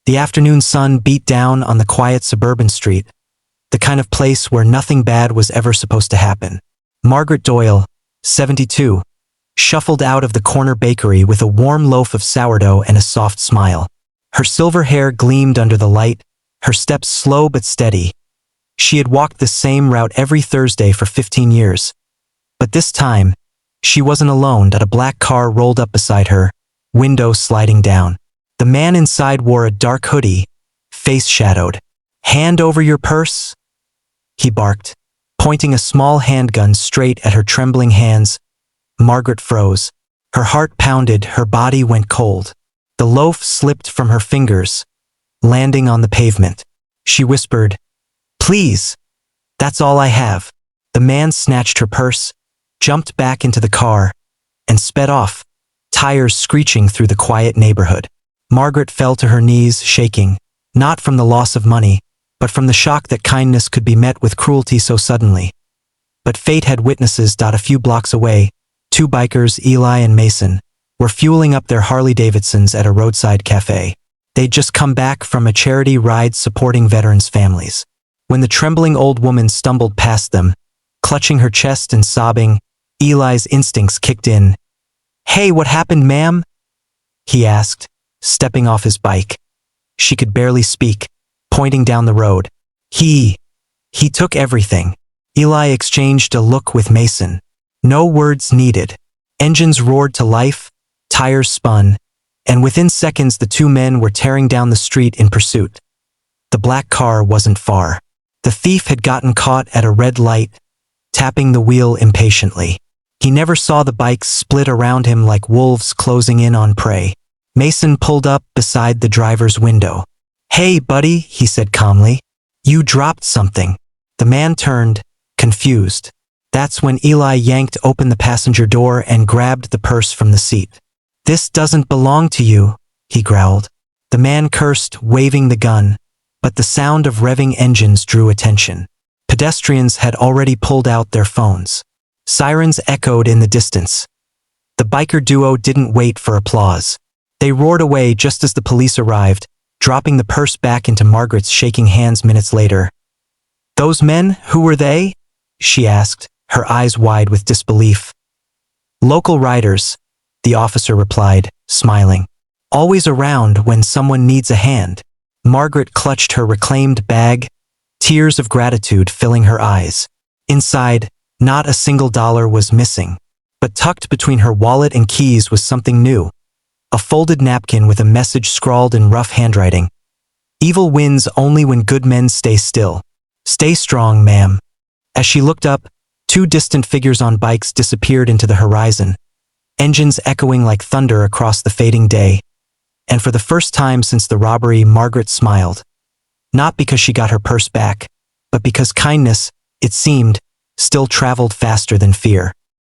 The afternoon sun beat down on the quiet suburban street, the kind of place where nothing bad was ever supposed to happen. Margaret Doyle, 72, shuffled out of the corner bakery with a warm loaf of sourdough and a soft smile. Her silver hair gleamed under the light, her steps slow but steady. She had walked the same route every Thursday for 15 years. But this time, she wasn't alone. A black car rolled up beside her, window sliding down. The man inside wore a dark hoodie, face shadowed. "Hand over your purse," he barked, pointing a small handgun straight at her trembling hands. Margaret froze. Her heart pounded, her body went cold. The loaf slipped from her fingers, landing on the pavement. She whispered, "Please, that's all I have." The man snatched her purse, jumped back into the car, and sped off, tires screeching through the quiet neighborhood. Margaret fell to her knees, shaking, not from the loss of money, but from the shock that kindness could be met with cruelty so suddenly. But fate had witnesses. A few blocks away, two bikers, Eli and Mason, were fueling up their Harley-Davidsons at a roadside cafe. They'd just come back from a charity ride supporting veterans' families. When the trembling old woman stumbled past them, clutching her chest and sobbing, Eli's instincts kicked in. "Hey, what happened, ma'am?" he asked, stepping off his bike. She could barely speak, pointing down the road. He took everything." Eli exchanged a look with Mason. No words needed. Engines roared to life, tires spun, and within seconds the two men were tearing down the street in pursuit. The black car wasn't far. The thief had gotten caught at a red light, tapping the wheel impatiently. He never saw the bikes split around him like wolves closing in on prey. Mason pulled up beside the driver's window. "Hey, buddy," he said calmly. "You dropped something." The man turned, confused. That's when Eli yanked open the passenger door and grabbed the purse from the seat. "This doesn't belong to you," he growled. The man cursed, waving the gun, but the sound of revving engines drew attention. Pedestrians had already pulled out their phones. Sirens echoed in the distance. The biker duo didn't wait for applause. They roared away just as the police arrived, dropping the purse back into Margaret's shaking hands minutes later. "Those men, who were they?" she asked, her eyes wide with disbelief. "Local riders," the officer replied, smiling. "Always around when someone needs a hand." Margaret clutched her reclaimed bag, tears of gratitude filling her eyes. Inside, not a single dollar was missing. But tucked between her wallet and keys was something new. A folded napkin with a message scrawled in rough handwriting. "Evil wins only when good men stay still. Stay strong, ma'am." As she looked up, two distant figures on bikes disappeared into the horizon, engines echoing like thunder across the fading day. And for the first time since the robbery, Margaret smiled. Not because she got her purse back, but because kindness, it seemed, still traveled faster than fear.